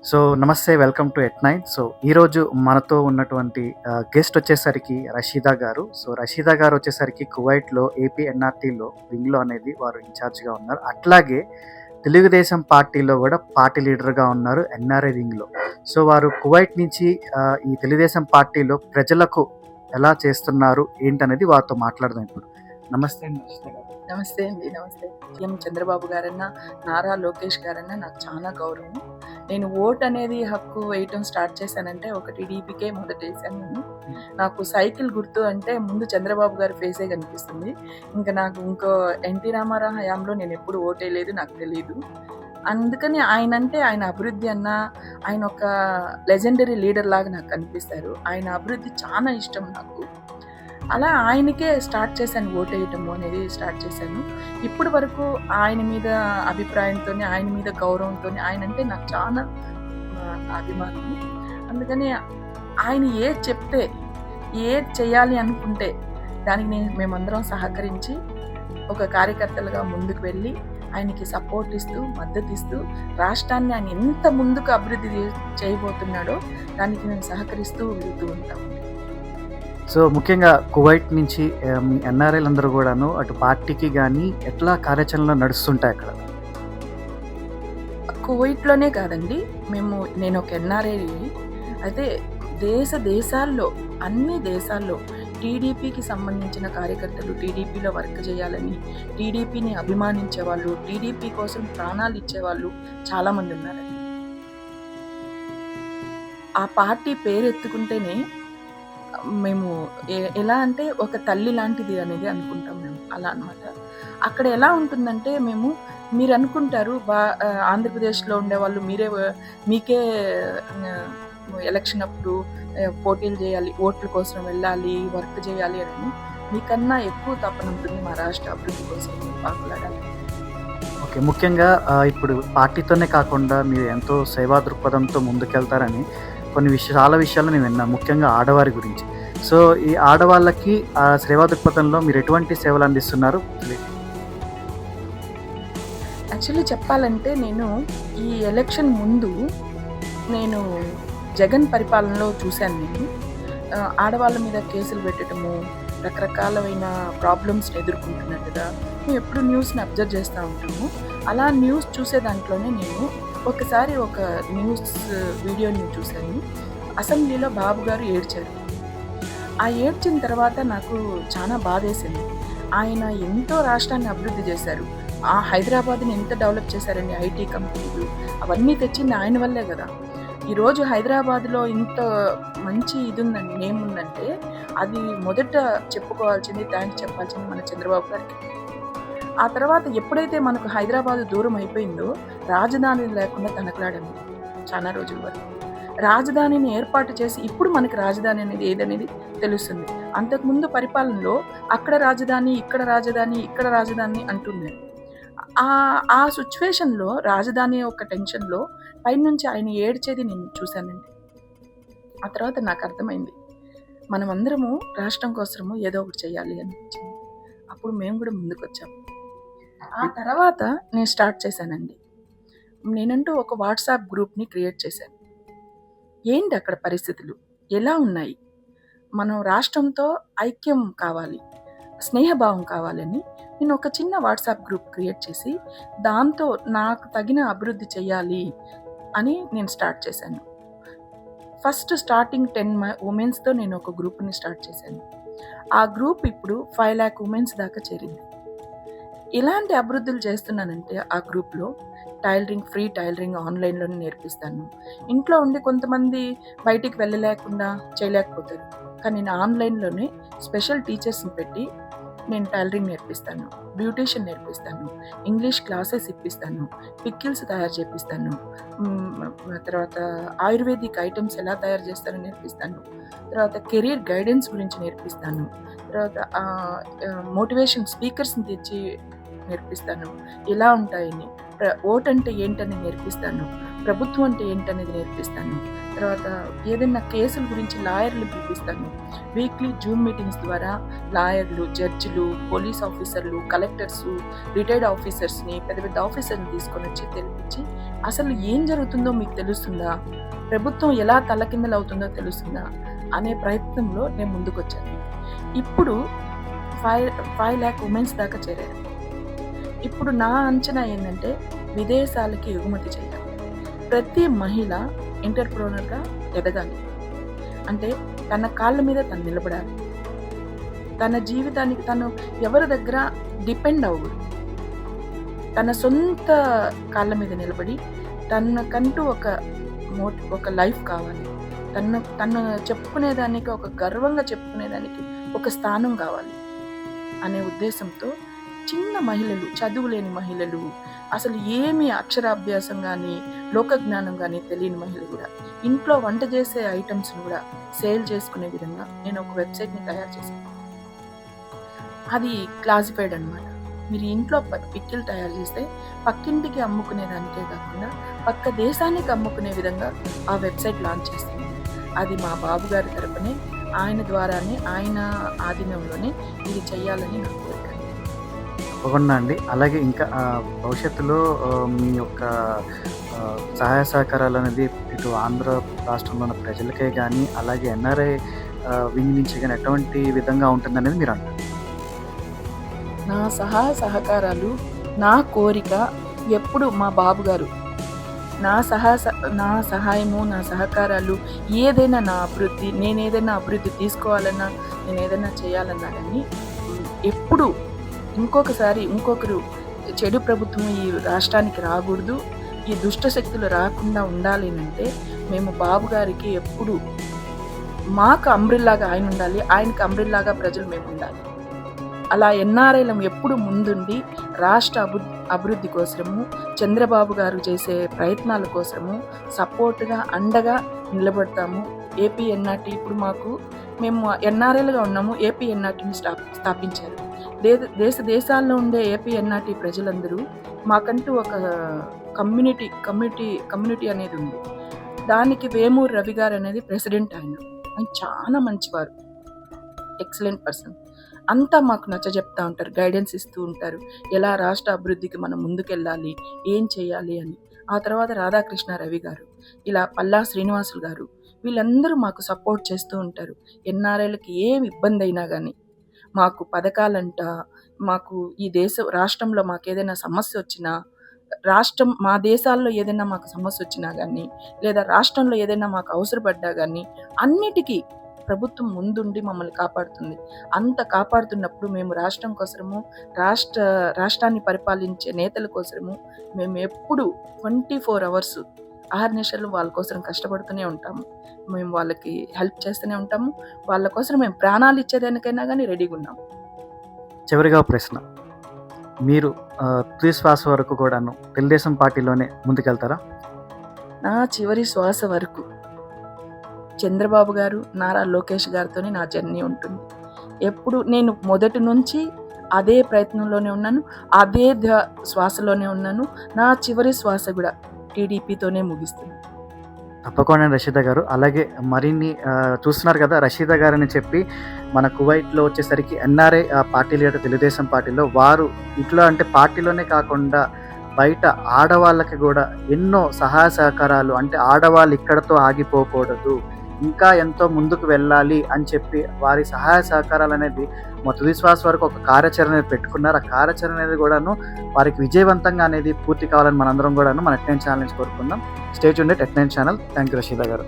So నమస్తే, welcome to at night. So ఈరోజు మనతో ఉన్నటువంటి గెస్ట్ వచ్చేసరికి రషీదా గారు. సో రషీదా గారు వచ్చేసరికి కువైట్లో ఏపీ ఎన్ఆర్టీలో వింగ్లో అనేది వారు ఇన్ఛార్జ్గా ఉన్నారు. అట్లాగే తెలుగుదేశం పార్టీలో కూడా పార్టీ లీడర్గా ఉన్నారు ఎన్ఆర్ఐ వింగ్లో. సో వారు కువైట్ నుంచి ఈ తెలుగుదేశం పార్టీలో ప్రజలకు ఎలా చేస్తున్నారు ఏంటనేది వారితో మాట్లాడదాం ఇప్పుడు. నమస్తే అండి రషీదా గారు. నమస్తే అండి. నమస్తే. సీఎం చంద్రబాబు గారన్నా, నారా లోకేష్ గారన్నా నాకు చాలా గౌరవం. నేను ఓట్ అనేది హక్కు వేయటం స్టార్ట్ చేశానంటే ఒక టీడీపీకే మొదట వేసాను నేను. నాకు సైకిల్ గుర్తు అంటే ముందు చంద్రబాబు గారి ఫేసే కనిపిస్తుంది. ఇంకా నాకు ఇంకో ఎన్టీ రామారావు హయాంలో నేను ఎప్పుడు ఓటేయలేదు, నాకు తెలియదు. అందుకని ఆయన అభివృద్ధి అన్న, ఆయన ఒక లెజెండరీ లీడర్ లాగా నాకు కనిపిస్తారు. ఆయన అభివృద్ధి చాలా ఇష్టం నాకు. అలా ఆయనకే స్టార్ట్ చేశాను, ఓటేయటము అనేది స్టార్ట్ చేశాను. ఇప్పటి వరకు ఆయన మీద అభిప్రాయంతో, ఆయన మీద గౌరవంతో, ఆయన అంటే నాకు చాలా అభిమానం. అందుకని ఆయన ఏది చెప్తే, ఏది చేయాలి అనుకుంటే దానికి మేమందరం సహకరించి ఒక కార్యకర్తలుగా ముందుకు వెళ్ళి ఆయనకి సపోర్ట్ ఇస్తూ, మద్దతు ఇస్తూ, రాష్ట్రాన్ని ఆయన ఎంత ముందుకు అభివృద్ధి చేయబోతున్నాడో దానికి మేము సహకరిస్తూ వెళ్తూ ఉంటాం. సో ముఖ్యంగా కువైట్ నుంచి మీ ఎన్ఆర్ఐలు అందరూ కూడాను అటు పార్టీకి కానీ ఎట్లా కార్యాచరణలో నడుస్తుంటాయి అక్కడ? కువైట్లోనే కాదండి, నేను ఒక ఎన్ఆర్ఐ. అయితే దేశాల్లో, అన్ని దేశాల్లో టీడీపీకి సంబంధించిన కార్యకర్తలు టీడీపీలో వర్క్ చేయాలని, టీడీపీని అభిమానించే వాళ్ళు, టీడీపీ కోసం ప్రాణాలు ఇచ్చేవాళ్ళు చాలామంది ఉన్నారండి. ఆ పార్టీ పేరు ఎత్తుకుంటేనే మేము ఎలా అంటే ఒక తల్లి లాంటిది అనేది అనుకుంటాం మేము, అలా అనమాట. అక్కడ ఎలా ఉంటుందంటే మీరు అనుకుంటారు ఆంధ్రప్రదేశ్లో ఉండేవాళ్ళు మీకే ఎలక్షన్ అప్పుడు పోటీలు చేయాలి, ఓట్ల కోసం వెళ్ళాలి, వర్క్ చేయాలి అని. మీకన్నా ఎక్కువ తపన ఉంటుంది మా రాష్ట్ర అభివృద్ధి కోసం పాకులాడాలి. ఓకే, ముఖ్యంగా ఇప్పుడు పార్టీతోనే కాకుండా మీరు ఎంతో సేవా దృక్పథంతో ముందుకెళ్తారని చాలా విషయాలు నేను విన్నాను, ముఖ్యంగా ఆడవారి గురించి. సో ఈ ఆడవాళ్ళకి సేవా దృక్పథంలో మీరు ఎటువంటి సేవలు అందిస్తున్నారు? యాక్చువల్లీ చెప్పాలంటే నేను ఈ ఎలక్షన్ ముందు నేను జగన్ పరిపాలనలో చూశాను. నేను ఆడవాళ్ళ మీద కేసులు పెట్టడము, రకరకాలైన ప్రాబ్లమ్స్ని ఎదుర్కొంటున్నట్టుగా మేము ఎప్పుడు న్యూస్ని అబ్జర్వ్ చేస్తూ ఉంటాము. అలా న్యూస్ చూసే దాంట్లోనే నేను ఒకసారి ఒక న్యూస్ వీడియోని చూశాను. అసెంబ్లీలో బాబు గారు ఏడ్చారు. ఆ ఏడ్చిన తర్వాత నాకు చాలా బాధేసింది. ఆయన ఎంతో రాష్ట్రాన్ని అభివృద్ధి చేశారు. ఆ హైదరాబాద్ని ఎంత డెవలప్ చేశారండి, ఐటీ కంపెనీలు అవన్నీ తెచ్చింది ఆయన వల్లే కదా. ఈరోజు హైదరాబాద్లో ఇంత మంచి నేమ్ ఉందంటే అది మొదట చెప్పుకోవాల్సింది, థ్యాంక్స్ చెప్పాల్సింది మన చంద్రబాబు గారికి. ఆ తర్వాత ఎప్పుడైతే మనకు హైదరాబాద్ దూరం అయిపోయిందో రాజధాని లేకుండా తనకలాడాము చాలా రోజుల వరకు. రాజధానిని ఏర్పాటు చేసి ఇప్పుడు మనకి రాజధాని అనేది ఏదనేది తెలుస్తుంది. అంతకుముందు పరిపాలనలో అక్కడ రాజధాని, ఇక్కడ రాజధాని, ఇక్కడ రాజధాని అంటుంది. ఆ సిచ్యువేషన్లో రాజధాని ఒక టెన్షన్లో పైనుంచి ఆయన ఏడ్చేది నేను చూశానండి. ఆ తర్వాత నాకు అర్థమైంది, మనమందరము రాష్ట్రం కోసము ఏదో ఒకటి చేయాలి అనిపించింది. అప్పుడు మేము కూడా ముందుకు వచ్చాము. ఆ తర్వాత నేను స్టార్ట్ చేశానండి. నేనంటూ ఒక వాట్సాప్ గ్రూప్ని క్రియేట్ చేశాను. ఏంటి అక్కడ పరిస్థితులు ఎలా ఉన్నాయి, మనం రాష్ట్రంతో ఐక్యం కావాలి, స్నేహభావం కావాలని నేను ఒక చిన్న వాట్సాప్ గ్రూప్ క్రియేట్ చేసి దాంతో నాకు తగిన అభివృద్ధి చేయాలి అని నేను స్టార్ట్ చేశాను. ఫస్ట్ స్టార్టింగ్ 10 ఉమెన్స్తో నేను ఒక గ్రూప్ని స్టార్ట్ చేశాను. ఆ గ్రూప్ ఇప్పుడు 5 lakh ఉమెన్స్ దాకా చేరింది. ఎలాంటి అభివృద్ధులు చేస్తున్నానంటే ఆ గ్రూప్లో ఫ్రీ టైలరింగ్ ఆన్లైన్లోనే నేర్పిస్తాను. ఇంట్లో ఉండి కొంతమంది బయటికి వెళ్ళలేకుండా చేయలేకపోతారు, కానీ నేను ఆన్లైన్లోనే స్పెషల్ టీచర్స్ని పెట్టి నేను టైలరింగ్ నేర్పిస్తాను, బ్యూటీషియన్ నేర్పిస్తాను, ఇంగ్లీష్ క్లాసెస్ ఇప్పిస్తాను, పికిల్స్ తయారు చేపిస్తాను, తర్వాత ఆయుర్వేదిక్ ఐటమ్స్ ఎలా తయారు చేస్తారో నేర్పిస్తాను, తర్వాత కెరీర్ గైడెన్స్ గురించి నేర్పిస్తాను, తర్వాత మోటివేషన్ స్పీకర్స్ని తెచ్చి నేర్పిస్తాను, ఎలా ఉంటాయని, ఓట్ అంటే ఏంటని నేర్పిస్తాను, ప్రభుత్వం అంటే ఏంటనేది నేర్పిస్తాను. తర్వాత ఏదైనా కేసుల గురించి లాయర్లు పిలిపిస్తాను. వీక్లీ జూమ్ మీటింగ్స్ ద్వారా లాయర్లు, జడ్జిలు, పోలీస్ ఆఫీసర్లు, కలెక్టర్సు, రిటైర్డ్ ఆఫీసర్స్ని, పెద్ద పెద్ద ఆఫీసర్ని తీసుకొని వచ్చి తెలిపించి అసలు ఏం జరుగుతుందో మీకు తెలుస్తుందా, ప్రభుత్వం ఎలా తలకిందలవుతుందో తెలుస్తుందా అనే ప్రయత్నంలో నేను ముందుకొచ్చాను. ఇప్పుడు 5 lakh ఉమెన్స్ దాకా చేరారు. ఇప్పుడు నా అంచనా ఏంటంటే విదేశాలకి ఎగుమతి చేయాలి. ప్రతి మహిళ ఎంటర్‌ప్రెన్యూర్‌గా ఎదగాలి. అంటే తన కాళ్ళ మీద తను నిలబడాలి. తన జీవితానికి తను ఎవరి దగ్గర డిపెండ్ అవ్వకూడదు. తన సొంత కాళ్ళ మీద నిలబడి తనకంటూ ఒక లైఫ్ కావాలి. తను చెప్పుకునేదానికి, ఒక గర్వంగా చెప్పుకునేదానికి ఒక స్థానం కావాలి అనే ఉద్దేశంతో చిన్న మహిళలు, చదువులేని మహిళలు, అసలు ఏమి అక్షరాభ్యాసం కానీ లోకజ్ఞానం కానీ తెలియని మహిళలు కూడా ఇంట్లో వంట చేసే ఐటమ్స్ని కూడా సేల్ చేసుకునే విధంగా నేను ఒక వెబ్సైట్ని తయారు చేశాను. అది క్లాసిఫైడ్ అనమాట. మీరు ఇంట్లో పిక్కిలు తయారు చేస్తే పక్కింటికి అమ్ముకునేదానికే కాకుండా పక్క దేశానికి అమ్ముకునే విధంగా ఆ వెబ్సైట్ లాంచ్ చేస్తాను. అది మా బాబు గారి తరపునే, ఆయన ద్వారానే, ఆయన ఆధీనంలోనే ఇది చేయాలని నాకు కోరిక. తప్పకుండా అండి. అలాగే ఇంకా భవిష్యత్తులో మీ యొక్క సహాయ సహకారాలు అనేది ఇటు ఆంధ్ర రాష్ట్రంలో ఉన్న ప్రజలకే కానీ, అలాగే ఎన్ఆర్ఐ వింగ్ నుంచి కానీ ఎటువంటి విధంగా ఉంటుందనేది మీరు అంటారు? నా సహాయ సహకారాలు, నా కోరిక ఎప్పుడు మా బాబు గారు నా సహాయము, నా సహకారాలు, ఏదైనా నా అభివృద్ధి, నేను ఏదైనా అభివృద్ధి తీసుకోవాలన్నా, నేను ఏదైనా చేయాలన్నా కానీ ఎప్పుడు ఇంకొకరు చెడు ప్రభుత్వం ఈ రాష్ట్రానికి రాకూడదు, ఈ దుష్ట శక్తులు రాకుండా ఉండాలి అంటే మేము బాబు గారికి ఎప్పుడు మాకు అంబ్రిల్లాగా ఆయన ఉండాలి, ఆయనకు అంబ్రిల్లాగా ప్రజలు మేము ఉండాలి. అలా ఎన్ఆర్ఐలం ఎప్పుడు ముందుండి రాష్ట్ర అభివృద్ధి కోసము, చంద్రబాబు గారు చేసే ప్రయత్నాల కోసము సపోర్ట్గా, అండగా నిలబడతాము. ఏపీ ఎన్ఆర్టీ ఇప్పుడు మేము ఎన్ఆర్ఐలుగా ఉన్నాము. ఏపీ ఎన్ఆర్టీని స్థాపించారు. దేశాల్లో ఉండే ఏపీ ఎన్ఆర్టీ ప్రజలందరూ మాకంటూ ఒక కమ్యూనిటీ అనేది ఉంది. దానికి వేమూరు రవి గారు అనేది ప్రెసిడెంట్. ఆయన చాలా మంచివారు, ఎక్సలెంట్ పర్సన్. అంతా మాకు నచ్చజెప్తా ఉంటారు, గైడెన్స్ ఇస్తూ ఉంటారు, ఎలా రాష్ట్ర అభివృద్ధికి మనం ముందుకెళ్ళాలి, ఏం చేయాలి అని. ఆ తర్వాత రాధాకృష్ణ రవి గారు, ఇలా పల్లా శ్రీనివాసులు గారు, వీళ్ళందరూ మాకు సపోర్ట్ చేస్తూ ఉంటారు. ఎన్ఆర్ఐలకి ఏం ఇబ్బంది అయినా కానీ, మాకు పథకాలంట, మాకు ఈ రాష్ట్రంలో మాకు ఏదైనా సమస్య వచ్చినా, మా దేశాల్లో ఏదైనా మాకు సమస్య వచ్చినా కానీ, లేదా రాష్ట్రంలో ఏదైనా మాకు అవసరపడ్డా కానీ అన్నిటికీ ప్రభుత్వం ముందుండి మమ్మల్ని కాపాడుతుంది. అంత కాపాడుతున్నప్పుడు మేము రాష్ట్రం కోసము, రాష్ట్రాన్ని పరిపాలించే నేతల కోసము మేము ఎప్పుడు 24 hours 6 నిమిషాలు వాళ్ళ కోసం కష్టపడుతూనే ఉంటాము. మేము వాళ్ళకి హెల్ప్ చేస్తూనే ఉంటాము. వాళ్ళ కోసం మేము ప్రాణాలు ఇచ్చేదానికైనా కానీ రెడీగా ఉన్నాము. చివరిగా ప్రశ్న, మీరు తుది శ్వాస వరకు కూడాను తెలుగుదేశం పార్టీలోనే ముందుకెళ్తారా? నా చివరి శ్వాస వరకు చంద్రబాబు గారు, నారా లోకేష్ గారితోనే నా జర్నీ ఉంటుంది. ఎప్పుడు నేను మొదటి నుంచి అదే ప్రయత్నంలోనే ఉన్నాను, అదే శ్వాసలోనే ఉన్నాను. నా చివరి శ్వాస కూడా టీడీపీతోనే ముగిస్తుంది. తప్పకుండా రషీదా గారు. అలాగే మరిన్ని చూస్తున్నారు కదా, రషీదా గారు అని చెప్పి మన కువైట్లో వచ్చేసరికి ఎన్ఆర్ఐ పార్టీ లీడర్ తెలుగుదేశం పార్టీలో వారు ఇట్లా అంటే పార్టీలోనే కాకుండా బయట ఆడవాళ్ళకి కూడా ఎన్నో సహాయ సహకారాలు, అంటే ఆడవాళ్ళు ఇక్కడతో ఆగిపోకూడదు, ఇంకా ఎంతో ముందుకు వెళ్ళాలి అని చెప్పి వారి సహాయ సహకారాలు అనేది మా తుది శ్వాస వరకు ఒక కార్యాచరణ అనేది పెట్టుకున్నారు. ఆ కార్యాచరణ అనేది కూడాను వారికి విజయవంతంగా అనేది పూర్తి కావాలని మనందరం కూడాను మన టెట్9 ఛానల్ నుంచి కోరుకుందాం. స్టే ట్యూన్డ్ టెట్9 ఛానల్. థ్యాంక్ యూ రషీదా గారు.